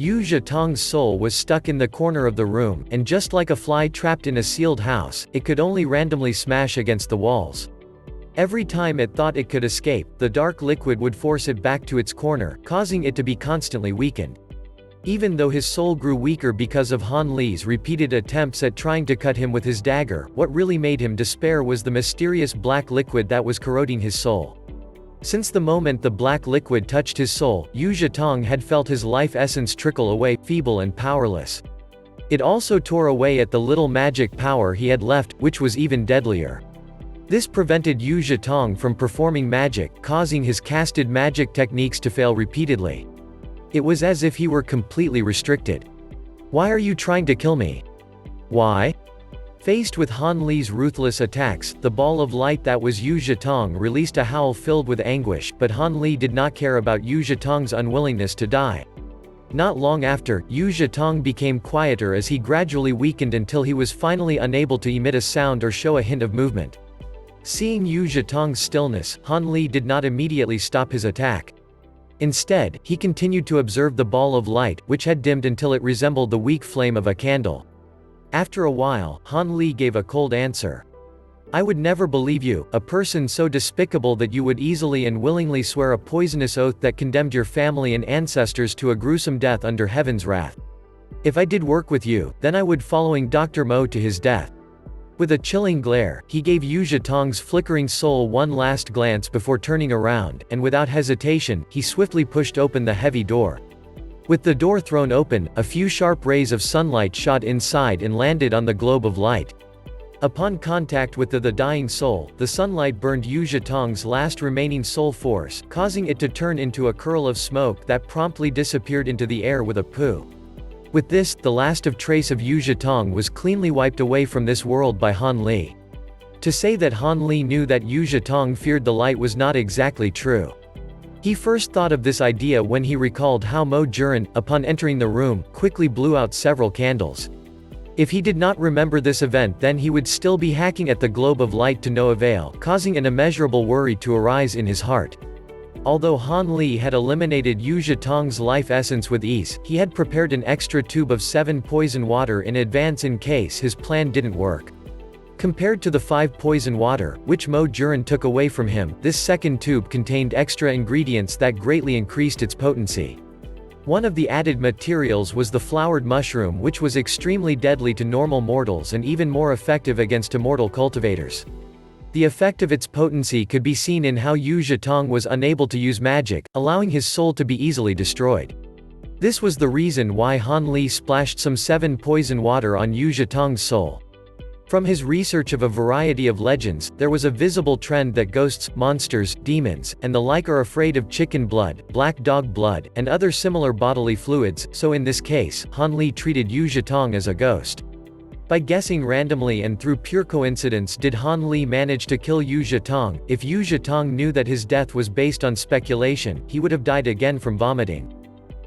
Yu Zhetong's soul was stuck in the corner of the room, and just like a fly trapped in a sealed house, it could only randomly smash against the walls. Every time it thought it could escape, the dark liquid would force it back to its corner, causing it to be constantly weakened. Even though his soul grew weaker because of Han Li's repeated attempts at trying to cut him with his dagger, what really made him despair was the mysterious black liquid that was corroding his soul. Since the moment the black liquid touched his soul, Yu Zhetong had felt his life essence trickle away, feeble and powerless. It also tore away at the little magic power he had left, which was even deadlier. This prevented Yu Zhetong from performing magic, causing his casted magic techniques to fail repeatedly. It was as if he were completely restricted. "Why are you trying to kill me? Why?" Faced with Han Li's ruthless attacks, the ball of light that was Yu Zhetong released a howl filled with anguish, but Han Li did not care about Yu Zhetong's unwillingness to die. Not long after, Yu Zhetong became quieter as he gradually weakened until he was finally unable to emit a sound or show a hint of movement. Seeing Yu Zhetong's stillness, Han Li did not immediately stop his attack. Instead, he continued to observe the ball of light, which had dimmed until it resembled the weak flame of a candle. After a while, Han Li gave a cold answer. "I would never believe you, a person so despicable that you would easily and willingly swear a poisonous oath that condemned your family and ancestors to a gruesome death under heaven's wrath. If I did work with you, then I would following Dr. Mo to his death." With a chilling glare, he gave Yu Zhetong's flickering soul one last glance before turning around, and without hesitation, he swiftly pushed open the heavy door. With the door thrown open, a few sharp rays of sunlight shot inside and landed on the globe of light. Upon contact with the dying soul, the sunlight burned Yu Zhetong's last remaining soul force, causing it to turn into a curl of smoke that promptly disappeared into the air with a poof. With this, the last of trace of Yu Zhetong was cleanly wiped away from this world by Han Li. To say that Han Li knew that Yu Zhetong feared the light was not exactly true. He first thought of this idea when he recalled how Mo Juran, upon entering the room, quickly blew out several candles. If he did not remember this event, then he would still be hacking at the globe of light to no avail, causing an immeasurable worry to arise in his heart. Although Han Li had eliminated Yu Zhetong's life essence with ease, he had prepared an extra tube of 7 poison water in advance in case his plan didn't work. Compared to the 5 poison water, which Mo Juran took away from him, this second tube contained extra ingredients that greatly increased its potency. One of the added materials was the flowered mushroom, which was extremely deadly to normal mortals and even more effective against immortal cultivators. The effect of its potency could be seen in how Yu Zhetong was unable to use magic, allowing his soul to be easily destroyed. This was the reason why Han Li splashed some 7 poison water on Yu Zhetong's soul. From his research of a variety of legends, there was a visible trend that ghosts, monsters, demons, and the like are afraid of chicken blood, black dog blood, and other similar bodily fluids, so in this case, Han Li treated Yu Zhetong as a ghost. By guessing randomly and through pure coincidence did Han Li manage to kill Yu Zhetong. If Yu Zhetong knew that his death was based on speculation, he would have died again from vomiting.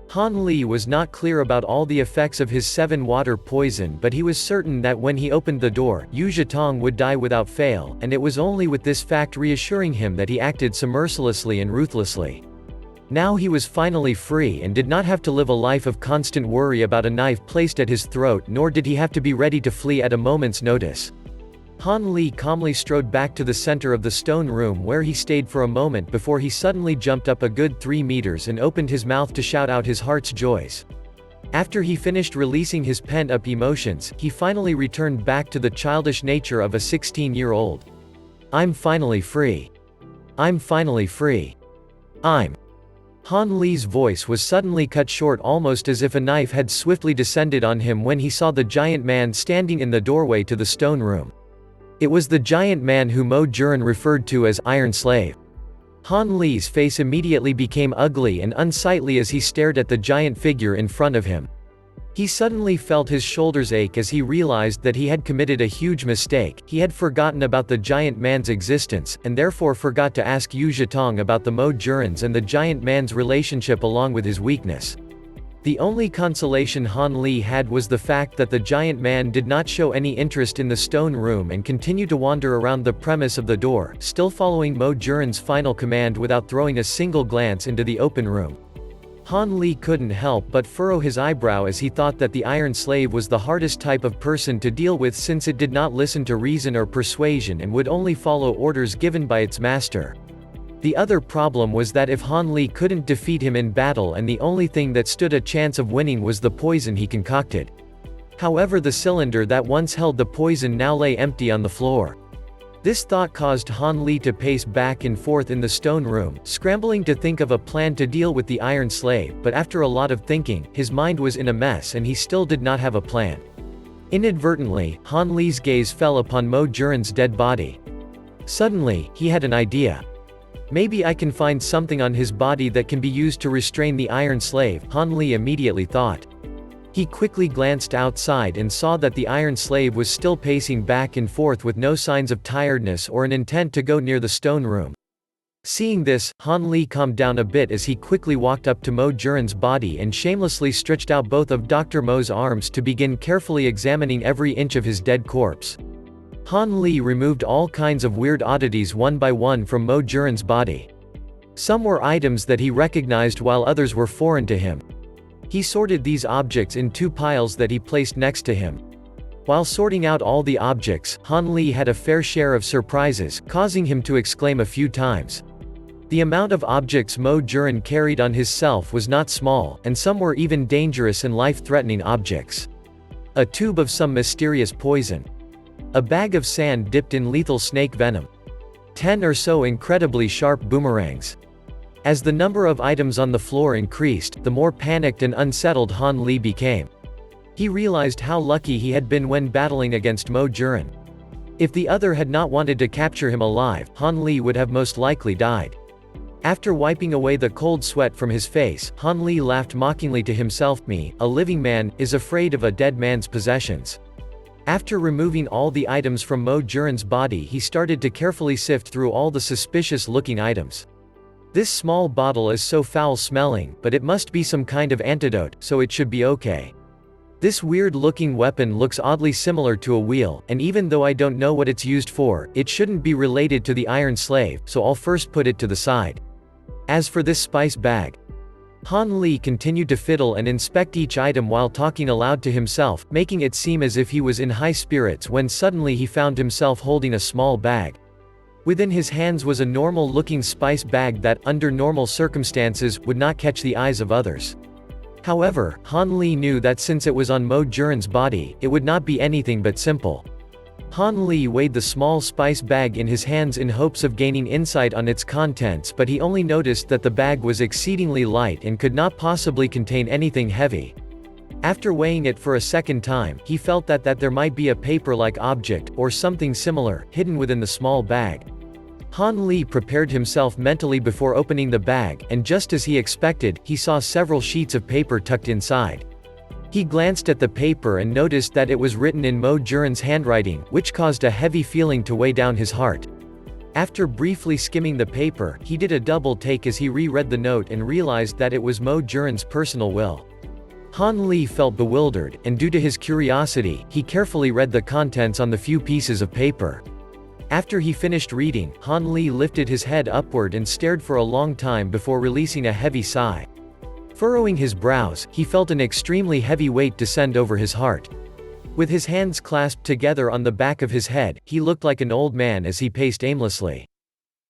Han Li was not clear about all the effects of his 7 water poison, but he was certain that when he opened the door, Yu Zhetong would die without fail, and it was only with this fact reassuring him that he acted so mercilessly and ruthlessly. Now he was finally free and did not have to live a life of constant worry about a knife placed at his throat, nor did he have to be ready to flee at a moment's notice. Han Li calmly strode back to the center of the stone room where he stayed for a moment before he suddenly jumped up a good 3 meters and opened his mouth to shout out his heart's joys. After he finished releasing his pent-up emotions, he finally returned back to the childish nature of a 16-year-old. "I'm finally free. I'm finally free. I'm..." Han Li's voice was suddenly cut short, almost as if a knife had swiftly descended on him when he saw the giant man standing in the doorway to the stone room. It was the giant man who Mo Juran referred to as Iron Slave. Han Li's face immediately became ugly and unsightly as he stared at the giant figure in front of him. He suddenly felt his shoulders ache as he realized that he had committed a huge mistake. He had forgotten about the giant man's existence, and therefore forgot to ask Yu Zhetong about the Mo Jurans and the giant man's relationship along with his weakness. The only consolation Han Li had was the fact that the giant man did not show any interest in the stone room and continued to wander around the premise of the door, still following Mo Juran's final command without throwing a single glance into the open room. Han Li couldn't help but furrow his eyebrow as he thought that the Iron Slave was the hardest type of person to deal with, since it did not listen to reason or persuasion and would only follow orders given by its master. The other problem was that if Han Li couldn't defeat him in battle, and the only thing that stood a chance of winning was the poison he concocted. However, the cylinder that once held the poison now lay empty on the floor. This thought caused Han Li to pace back and forth in the stone room, scrambling to think of a plan to deal with the Iron Slave, but after a lot of thinking, his mind was in a mess and he still did not have a plan. Inadvertently, Han Li's gaze fell upon Mo Juren's dead body. Suddenly, he had an idea. Maybe I can find something on his body that can be used to restrain the Iron Slave, Han Li immediately thought. He quickly glanced outside and saw that the Iron Slave was still pacing back and forth with no signs of tiredness or an intent to go near the stone room. Seeing this, Han Li calmed down a bit as he quickly walked up to Mo Juren's body and shamelessly stretched out both of Dr. Mo's arms to begin carefully examining every inch of his dead corpse. Han Li removed all kinds of weird oddities one by one from Mo Juren's body. Some were items that he recognized while others were foreign to him. He sorted these objects in 2 piles that he placed next to him. While sorting out all the objects, Han Li had a fair share of surprises, causing him to exclaim a few times. The amount of objects Mo Juren carried on his self was not small, and some were even dangerous and life-threatening objects. A tube of some mysterious poison. A bag of sand dipped in lethal snake venom. 10 or so incredibly sharp boomerangs. As the number of items on the floor increased, the more panicked and unsettled Han Li became. He realized how lucky he had been when battling against Mo Juren. If the other had not wanted to capture him alive, Han Li would have most likely died. After wiping away the cold sweat from his face, Han Li laughed mockingly to himself. Me, a living man, is afraid of a dead man's possessions. After removing all the items from Mo Juren's body, he started to carefully sift through all the suspicious-looking items. This small bottle is so foul-smelling, but it must be some kind of antidote, so it should be okay. This weird-looking weapon looks oddly similar to a wheel, and even though I don't know what it's used for, it shouldn't be related to the Iron Slave, so I'll first put it to the side. As for this spice bag, Han Li continued to fiddle and inspect each item while talking aloud to himself, making it seem as if he was in high spirits when suddenly he found himself holding a small bag. Within his hands was a normal-looking spice bag that, under normal circumstances, would not catch the eyes of others. However, Han Li knew that since it was on Mo Juren's body, it would not be anything but simple. Han Li weighed the small spice bag in his hands in hopes of gaining insight on its contents, but he only noticed that the bag was exceedingly light and could not possibly contain anything heavy. After weighing it for a second time, he felt that there might be a paper-like object, or something similar, hidden within the small bag. Han Li prepared himself mentally before opening the bag, and just as he expected, he saw several sheets of paper tucked inside. He glanced at the paper and noticed that it was written in Mo Juren's handwriting, which caused a heavy feeling to weigh down his heart. After briefly skimming the paper, he did a double take as he reread the note and realized that it was Mo Juren's personal will. Han Li felt bewildered, and due to his curiosity, he carefully read the contents on the few pieces of paper. After he finished reading, Han Li lifted his head upward and stared for a long time before releasing a heavy sigh. Furrowing his brows, he felt an extremely heavy weight descend over his heart. With his hands clasped together on the back of his head, he looked like an old man as he paced aimlessly.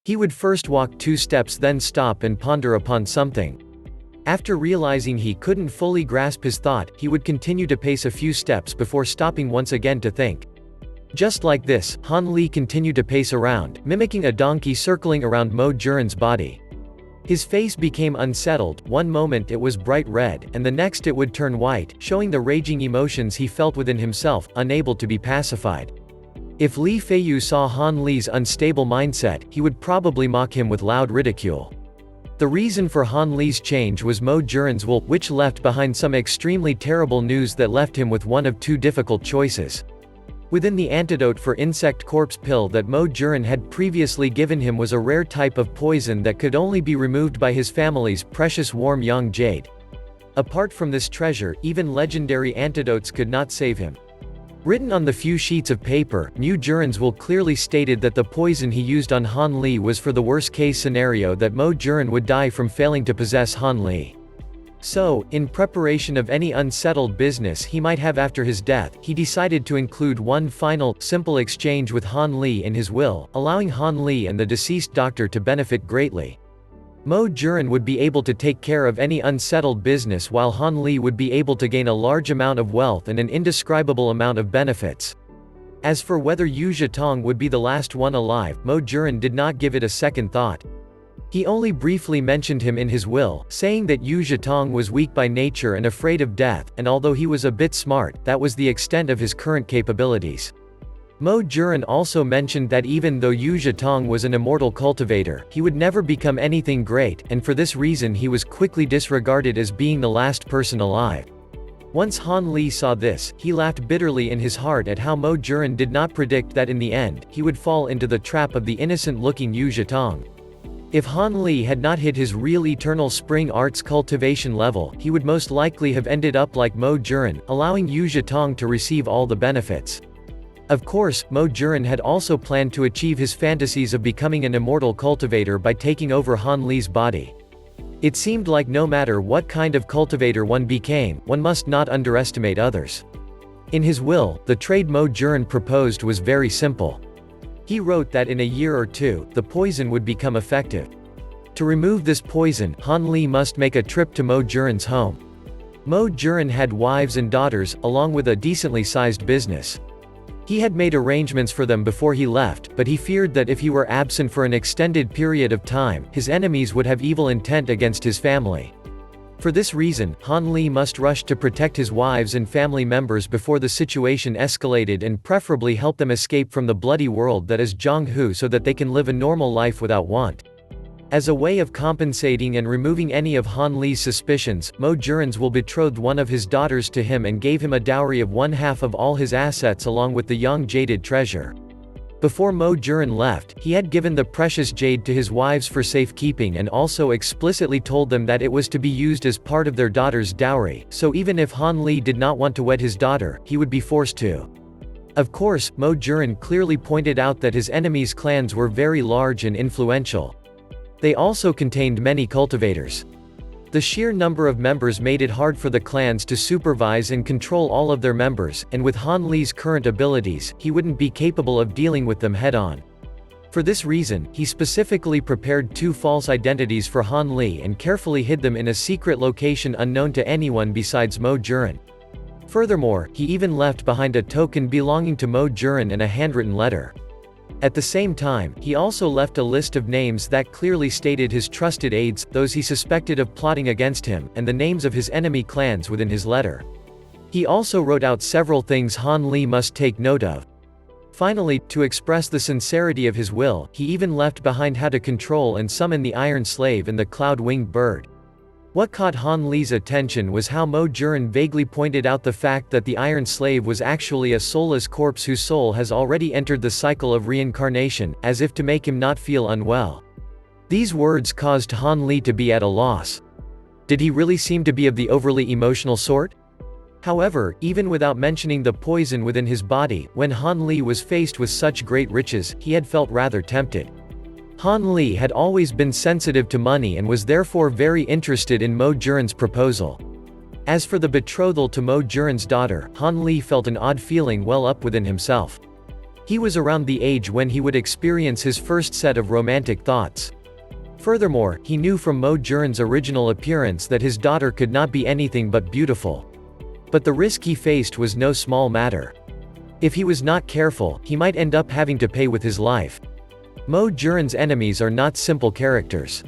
He would first walk 2 steps, then stop and ponder upon something. After realizing he couldn't fully grasp his thought, he would continue to pace a few steps before stopping once again to think. Just like this, Han Li continued to pace around, mimicking a donkey circling around Mo Juren's body. His face became unsettled. One moment it was bright red, and the next it would turn white, showing the raging emotions he felt within himself, unable to be pacified. If Li Feiyu saw Han Li's unstable mindset, he would probably mock him with loud ridicule. The reason for Han Li's change was Mo Juren's will, which left behind some extremely terrible news that left him with one of 2 difficult choices. Within the antidote for insect corpse pill that Mo Juren had previously given him was a rare type of poison that could only be removed by his family's precious warm young jade. Apart from this treasure, even legendary antidotes could not save him. Written on the few sheets of paper, Mo Juren's will clearly stated that the poison he used on Han Li was for the worst-case scenario that Mo Juren would die from failing to possess Han Li. So, in preparation of any unsettled business he might have after his death, he decided to include one final, simple exchange with Han Li in his will, allowing Han Li and the deceased doctor to benefit greatly. Mo Juren would be able to take care of any unsettled business while Han Li would be able to gain a large amount of wealth and an indescribable amount of benefits. As for whether Yu Zhetong would be the last one alive, Mo Juren did not give it a second thought. He only briefly mentioned him in his will, saying that Yu Zhetong was weak by nature and afraid of death, and although he was a bit smart, that was the extent of his current capabilities. Mo Juren also mentioned that even though Yu Zhetong was an immortal cultivator, he would never become anything great, and for this reason he was quickly disregarded as being the last person alive. Once Han Li saw this, he laughed bitterly in his heart at how Mo Juren did not predict that in the end, he would fall into the trap of the innocent-looking Yu Zhetong. If Han Li had not hit his real eternal spring arts cultivation level, he would most likely have ended up like Mo Juren, allowing Yu Zhetong to receive all the benefits. Of course, Mo Juren had also planned to achieve his fantasies of becoming an immortal cultivator by taking over Han Li's body. It seemed like no matter what kind of cultivator one became, one must not underestimate others. In his will, the trade Mo Juren proposed was very simple. He wrote that in a year or two, the poison would become effective. To remove this poison, Han Li must make a trip to Mo Juren's home. Mo Juren had wives and daughters, along with a decently sized business. He had made arrangements for them before he left, but he feared that if he were absent for an extended period of time, his enemies would have evil intent against his family. For this reason, Han Li must rush to protect his wives and family members before the situation escalated and preferably help them escape from the bloody world that is Jiang Hu so that they can live a normal life without want. As a way of compensating and removing any of Han Li's suspicions, Mo Juren's will betrothed one of his daughters to him and gave him a dowry of 1/2 of all his assets along with the young jaded treasure. Before Mo Juren left, he had given the precious jade to his wives for safekeeping and also explicitly told them that it was to be used as part of their daughter's dowry, so even if Han Li did not want to wed his daughter, he would be forced to. Of course, Mo Juren clearly pointed out that his enemies' clans were very large and influential. They also contained many cultivators. The sheer number of members made it hard for the clans to supervise and control all of their members, and with Han Li's current abilities, he wouldn't be capable of dealing with them head-on. For this reason, he specifically prepared 2 false identities for Han Li and carefully hid them in a secret location unknown to anyone besides Mo Juren. Furthermore, he even left behind a token belonging to Mo Juren and a handwritten letter. At the same time, he also left a list of names that clearly stated his trusted aides, those he suspected of plotting against him, and the names of his enemy clans within his letter. He also wrote out several things Han Li must take note of. Finally, to express the sincerity of his will, he even left behind how to control and summon the Iron Slave and the Cloud-Winged Bird. What caught Han Li's attention was how Mo Juren vaguely pointed out the fact that the Iron Slave was actually a soulless corpse whose soul has already entered the cycle of reincarnation, as if to make him not feel unwell. These words caused Han Li to be at a loss. Did he really seem to be of the overly emotional sort? However, even without mentioning the poison within his body, when Han Li was faced with such great riches, he had felt rather tempted. Han Li had always been sensitive to money and was therefore very interested in Mo Juren's proposal. As for the betrothal to Mo Juren's daughter, Han Li felt an odd feeling well up within himself. He was around the age when he would experience his first set of romantic thoughts. Furthermore, he knew from Mo Juren's original appearance that his daughter could not be anything but beautiful. But the risk he faced was no small matter. If he was not careful, he might end up having to pay with his life. Mo Juren's enemies are not simple characters.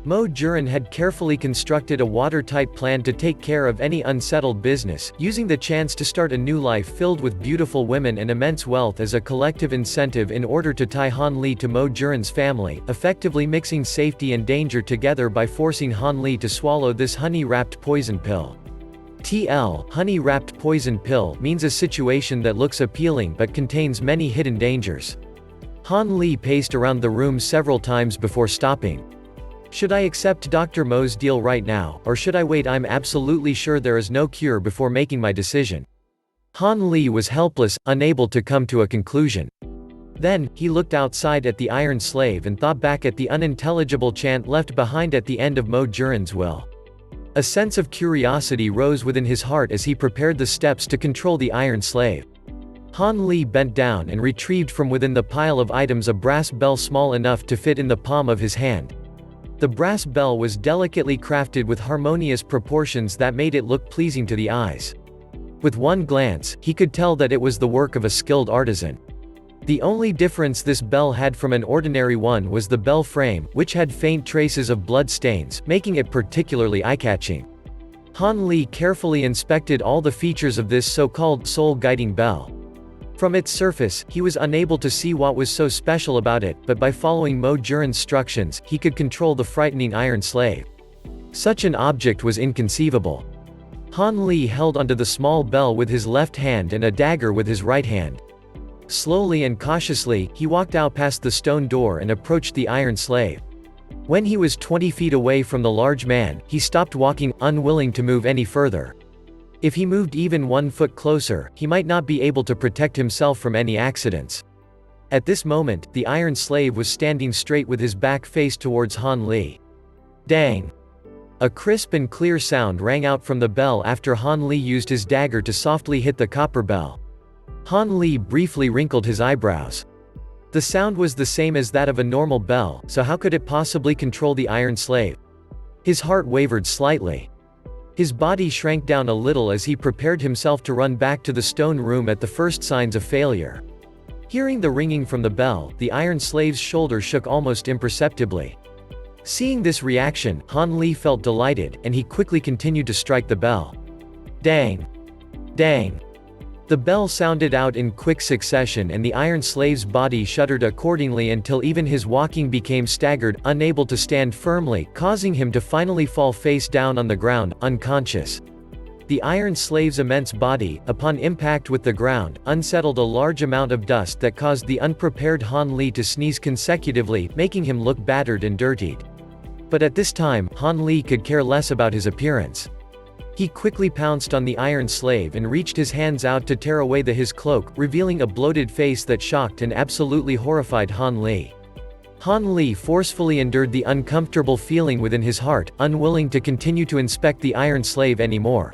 Mo Juren had carefully constructed a watertight plan to take care of any unsettled business, using the chance to start a new life filled with beautiful women and immense wealth as a collective incentive in order to tie Han Li to Mo Juren's family, effectively mixing safety and danger together by forcing Han Li to swallow this honey-wrapped poison pill. TL, honey-wrapped poison pill, means a situation that looks appealing but contains many hidden dangers. Han Li paced around the room several times before stopping. Should I accept Dr. Mo's deal right now, or should I wait? I'm absolutely sure there is no cure before making my decision. Han Li was helpless, unable to come to a conclusion. Then, he looked outside at the Iron Slave and thought back at the unintelligible chant left behind at the end of Mo Juren's will. A sense of curiosity rose within his heart as he prepared the steps to control the Iron Slave. Han Li bent down and retrieved from within the pile of items a brass bell small enough to fit in the palm of his hand. The brass bell was delicately crafted with harmonious proportions that made it look pleasing to the eyes. With one glance, he could tell that it was the work of a skilled artisan. The only difference this bell had from an ordinary one was the bell frame, which had faint traces of blood stains, making it particularly eye-catching. Han Li carefully inspected all the features of this so-called soul-guiding bell. From its surface, he was unable to see what was so special about it, but by following Mo Juran's instructions, he could control the frightening Iron Slave. Such an object was inconceivable. Han Li held onto the small bell with his left hand and a dagger with his right hand. Slowly and cautiously, he walked out past the stone door and approached the Iron Slave. When he was 20 feet away from the large man, he stopped walking, unwilling to move any further. If he moved even 1 foot closer, he might not be able to protect himself from any accidents. At this moment, the Iron Slave was standing straight with his back faced towards Han Li. Dang! A crisp and clear sound rang out from the bell after Han Li used his dagger to softly hit the copper bell. Han Li briefly wrinkled his eyebrows. The sound was the same as that of a normal bell, so how could it possibly control the Iron Slave? His heart wavered slightly. His body shrank down a little as he prepared himself to run back to the stone room at the first signs of failure. Hearing the ringing from the bell, the Iron Slave's shoulder shook almost imperceptibly. Seeing this reaction, Han Li felt delighted, and he quickly continued to strike the bell. Dang! Dang! The bell sounded out in quick succession and the Iron Slave's body shuddered accordingly until even his walking became staggered, unable to stand firmly, causing him to finally fall face down on the ground, unconscious. The Iron Slave's immense body, upon impact with the ground, unsettled a large amount of dust that caused the unprepared Han Li to sneeze consecutively, making him look battered and dirtied. But at this time, Han Li could care less about his appearance. He quickly pounced on the Iron Slave and reached his hands out to tear away his cloak, revealing a bloated face that shocked and absolutely horrified Han Li. Han Li forcefully endured the uncomfortable feeling within his heart, unwilling to continue to inspect the Iron Slave anymore.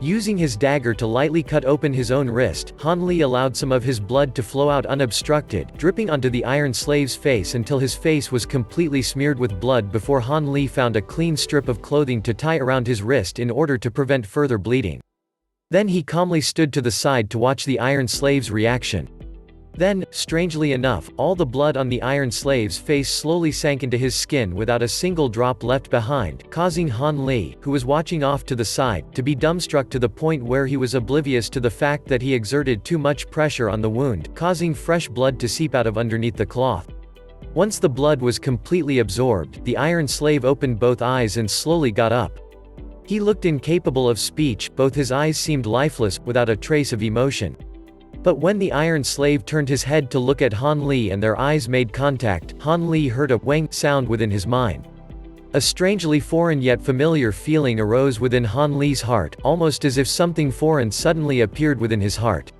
Using his dagger to lightly cut open his own wrist, Han Li allowed some of his blood to flow out unobstructed, dripping onto the Iron Slave's face until his face was completely smeared with blood before Han Li found a clean strip of clothing to tie around his wrist in order to prevent further bleeding. Then he calmly stood to the side to watch the Iron Slave's reaction. Then, strangely enough, all the blood on the Iron Slave's face slowly sank into his skin without a single drop left behind, causing Han Li, who was watching off to the side, to be dumbstruck to the point where he was oblivious to the fact that he exerted too much pressure on the wound, causing fresh blood to seep out of underneath the cloth. Once the blood was completely absorbed, the Iron Slave opened both eyes and slowly got up. He looked incapable of speech, both his eyes seemed lifeless, without a trace of emotion. But when the Iron Slave turned his head to look at Han Li and their eyes made contact, Han Li heard a wang sound within his mind. A strangely foreign yet familiar feeling arose within Han Li's heart, almost as if something foreign suddenly appeared within his heart.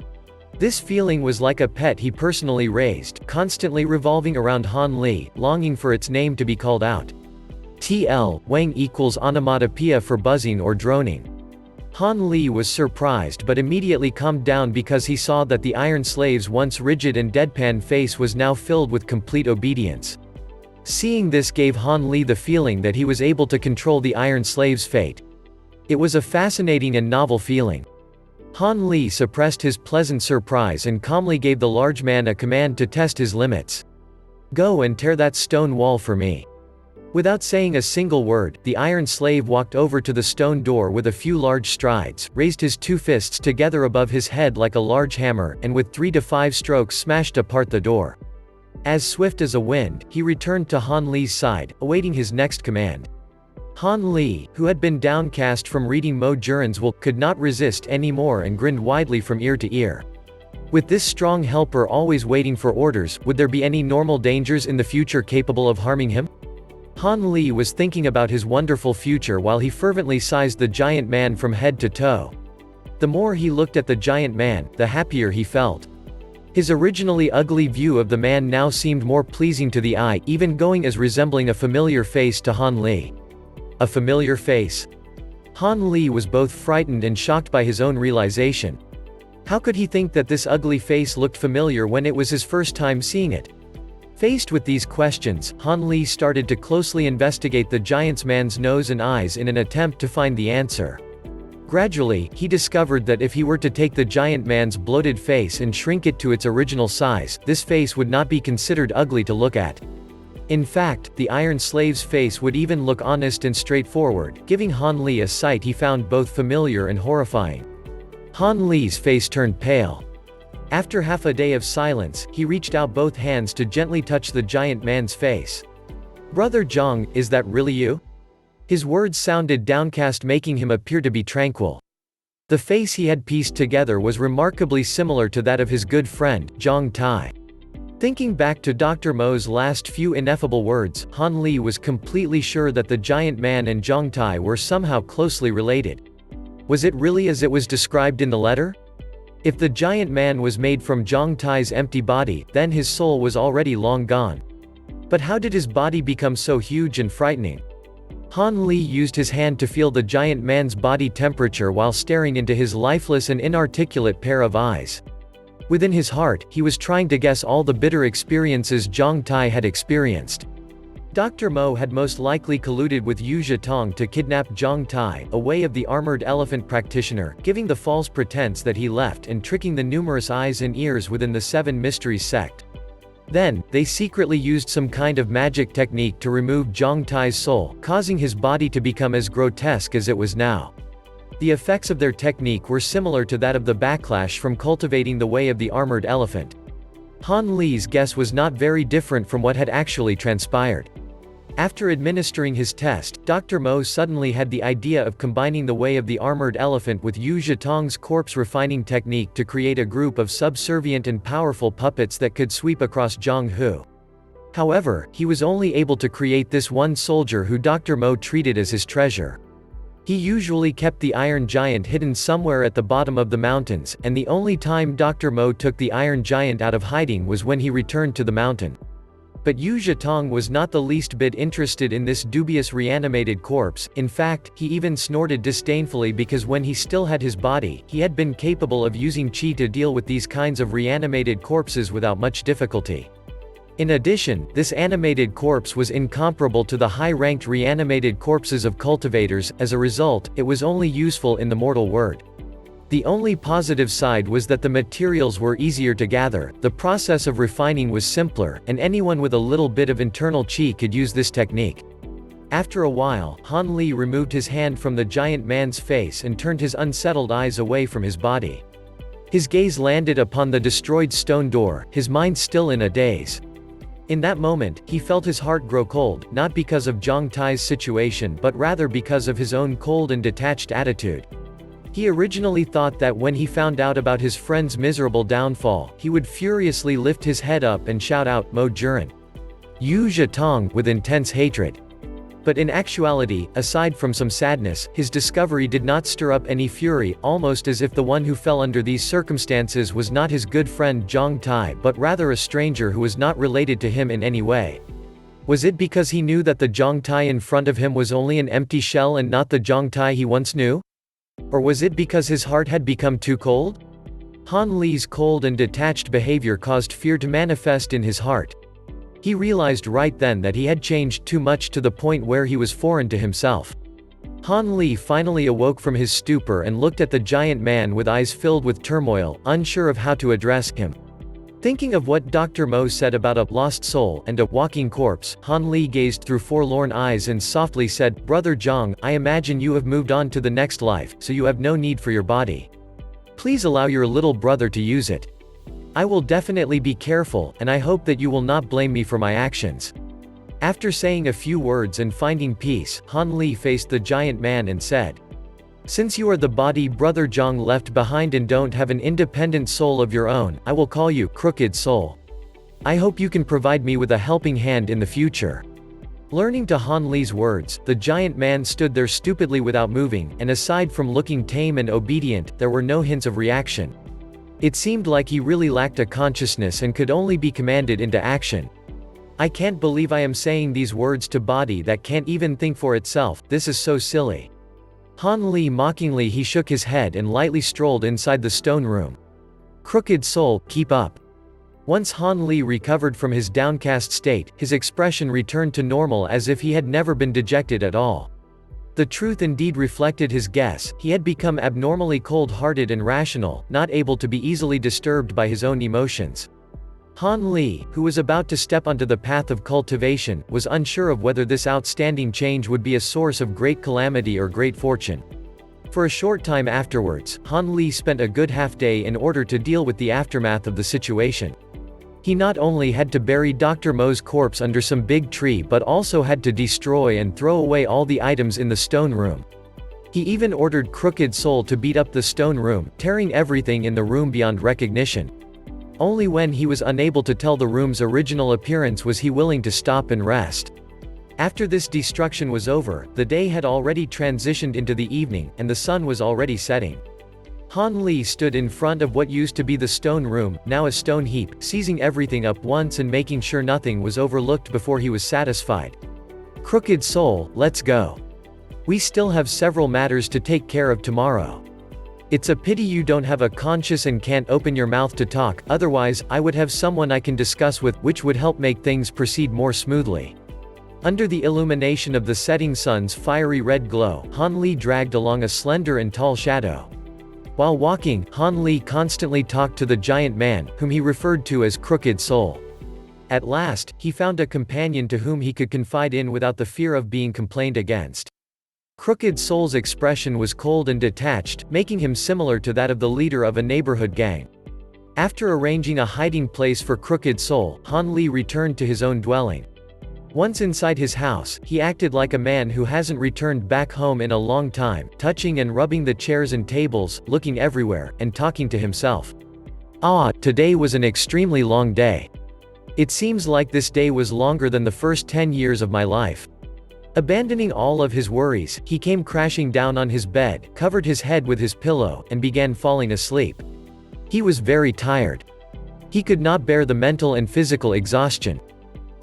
This feeling was like a pet he personally raised, constantly revolving around Han Li, longing for its name to be called out. Wang equals onomatopoeia for buzzing or droning. Han Li was surprised but immediately calmed down because he saw that the Iron Slave's once rigid and deadpan face was now filled with complete obedience. Seeing this gave Han Li the feeling that he was able to control the Iron Slave's fate. It was a fascinating and novel feeling. Han Li suppressed his pleasant surprise and calmly gave the large man a command to test his limits. "Go and tear that stone wall for me." Without saying a single word, the Iron Slave walked over to the stone door with a few large strides, raised his 2 fists together above his head like a large hammer, and with 3 to 5 strokes smashed apart the door. As swift as a wind, he returned to Han Li's side, awaiting his next command. Han Li, who had been downcast from reading Mo Juran's will, could not resist anymore and grinned widely from ear to ear. With this strong helper always waiting for orders, would there be any normal dangers in the future capable of harming him? Han Li was thinking about his wonderful future while he fervently sized the giant man from head to toe. The more he looked at the giant man, the happier he felt. His originally ugly view of the man now seemed more pleasing to the eye, even going as resembling a familiar face to Han Li. A familiar face. Han Li was both frightened and shocked by his own realization. How could he think that this ugly face looked familiar when it was his first time seeing it? Faced with these questions, Han Li started to closely investigate the giant man's nose and eyes in an attempt to find the answer. Gradually, he discovered that if he were to take the giant man's bloated face and shrink it to its original size, this face would not be considered ugly to look at. In fact, the Iron Slave's face would even look honest and straightforward, giving Han Li a sight he found both familiar and horrifying. Han Li's face turned pale. After half a day of silence, he reached out both hands to gently touch the giant man's face. "Brother Jiang, is that really you?" His words sounded downcast, making him appear to be tranquil. The face he had pieced together was remarkably similar to that of his good friend, Zhang Tai. Thinking back to Dr. Mo's last few ineffable words, Han Li was completely sure that the giant man and Zhang Tai were somehow closely related. Was it really as it was described in the letter? If the giant man was made from Zhang Tai's empty body, then his soul was already long gone. But how did his body become so huge and frightening? Han Li used his hand to feel the giant man's body temperature while staring into his lifeless and inarticulate pair of eyes. Within his heart, he was trying to guess all the bitter experiences Zhang Tai had experienced. Dr. Mo had most likely colluded with Yu Zhetong to kidnap Zhang Tai, away of the armored elephant practitioner, giving the false pretense that he left and tricking the numerous eyes and ears within the Seven Mysteries sect. Then, they secretly used some kind of magic technique to remove Zhang Tai's soul, causing his body to become as grotesque as it was now. The effects of their technique were similar to that of the backlash from cultivating the way of the armored elephant. Han Li's guess was not very different from what had actually transpired. After administering his test, Dr. Mo suddenly had the idea of combining the way of the armored elephant with Yu Zhetong's corpse refining technique to create a group of subservient and powerful puppets that could sweep across Jiang Hu. However, he was only able to create this one soldier who Dr. Mo treated as his treasure. He usually kept the Iron Giant hidden somewhere at the bottom of the mountains, and the only time Dr. Mo took the Iron Giant out of hiding was when he returned to the mountain. But Yu Zhetong was not the least bit interested in this dubious reanimated corpse. In fact, he even snorted disdainfully because when he still had his body, he had been capable of using qi to deal with these kinds of reanimated corpses without much difficulty. In addition, this animated corpse was incomparable to the high-ranked reanimated corpses of cultivators. As a result, it was only useful in the mortal world. The only positive side was that the materials were easier to gather, the process of refining was simpler, and anyone with a little bit of internal qi could use this technique. After a while, Han Li removed his hand from the giant man's face and turned his unsettled eyes away from his body. His gaze landed upon the destroyed stone door, his mind still in a daze. In that moment, he felt his heart grow cold, not because of Zhang Tai's situation but rather because of his own cold and detached attitude. He originally thought that when he found out about his friend's miserable downfall, he would furiously lift his head up and shout out, "Mo Juran!" Yu Zhetong, with intense hatred. But in actuality, aside from some sadness, his discovery did not stir up any fury, almost as if the one who fell under these circumstances was not his good friend Zhang Tai but rather a stranger who was not related to him in any way. Was it because he knew that the Zhang Tai in front of him was only an empty shell and not the Zhang Tai he once knew? Or was it because his heart had become too cold? Han Li's cold and detached behavior caused fear to manifest in his heart. He realized right then that he had changed too much to the point where he was foreign to himself. Han Li finally awoke from his stupor and looked at the giant man with eyes filled with turmoil, unsure of how to address him. Thinking of what Dr. Mo said about a lost soul and a walking corpse, Han Li gazed through forlorn eyes and softly said, "Brother Jiang, I imagine you have moved on to the next life, so you have no need for your body. Please allow your little brother to use it. I will definitely be careful, and I hope that you will not blame me for my actions." After saying a few words and finding peace, Han Li faced the giant man and said, "Since you are the body Brother Jiang left behind and don't have an independent soul of your own, I will call you Crooked Soul. I hope you can provide me with a helping hand in the future." Learning to Han Li's words, the giant man stood there stupidly without moving, and aside from looking tame and obedient, there were no hints of reaction. It seemed like he really lacked a consciousness and could only be commanded into action. "I can't believe I am saying these words to body that can't even think for itself, this is so silly." Han Li mockingly he shook his head and lightly strolled inside the stone room. Crooked soul, keep up. Once Han Li recovered from his downcast state, his expression returned to normal as if he had never been dejected at all. The truth indeed reflected his guess, he had become abnormally cold-hearted and rational, not able to be easily disturbed by his own emotions. Han Li, who was about to step onto the path of cultivation, was unsure of whether this outstanding change would be a source of great calamity or great fortune. For a short time afterwards, Han Li spent a good half-day in order to deal with the aftermath of the situation. He not only had to bury Dr. Mo's corpse under some big tree but also had to destroy and throw away all the items in the stone room. He even ordered Crooked Soul to beat up the stone room, tearing everything in the room beyond recognition. Only when he was unable to tell the room's original appearance was he willing to stop and rest. After this destruction was over, the day had already transitioned into the evening, and the sun was already setting. Han Li stood in front of what used to be the stone room, now a stone heap, seizing everything up once and making sure nothing was overlooked before he was satisfied. Crooked Soul, let's go. We still have several matters to take care of tomorrow. It's a pity you don't have a conscience and can't open your mouth to talk, otherwise, I would have someone I can discuss with, which would help make things proceed more smoothly. Under the illumination of the setting sun's fiery red glow, Han Li dragged along a slender and tall shadow. While walking, Han Li constantly talked to the giant man, whom he referred to as Crooked Soul. At last, he found a companion to whom he could confide in without the fear of being complained against. Crooked Soul's expression was cold and detached, making him similar to that of the leader of a neighborhood gang. After arranging a hiding place for Crooked Soul, Han Li returned to his own dwelling. Once inside his house, he acted like a man who hasn't returned back home in a long time, touching and rubbing the chairs and tables, looking everywhere, and talking to himself. Ah, today was an extremely long day. It seems like this day was longer than the first 10 years of my life. Abandoning all of his worries, he came crashing down on his bed, covered his head with his pillow, and began falling asleep. He was very tired. He could not bear the mental and physical exhaustion.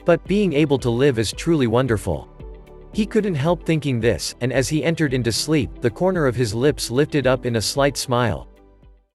But being able to live is truly wonderful. He couldn't help thinking this, and as he entered into sleep, the corner of his lips lifted up in a slight smile.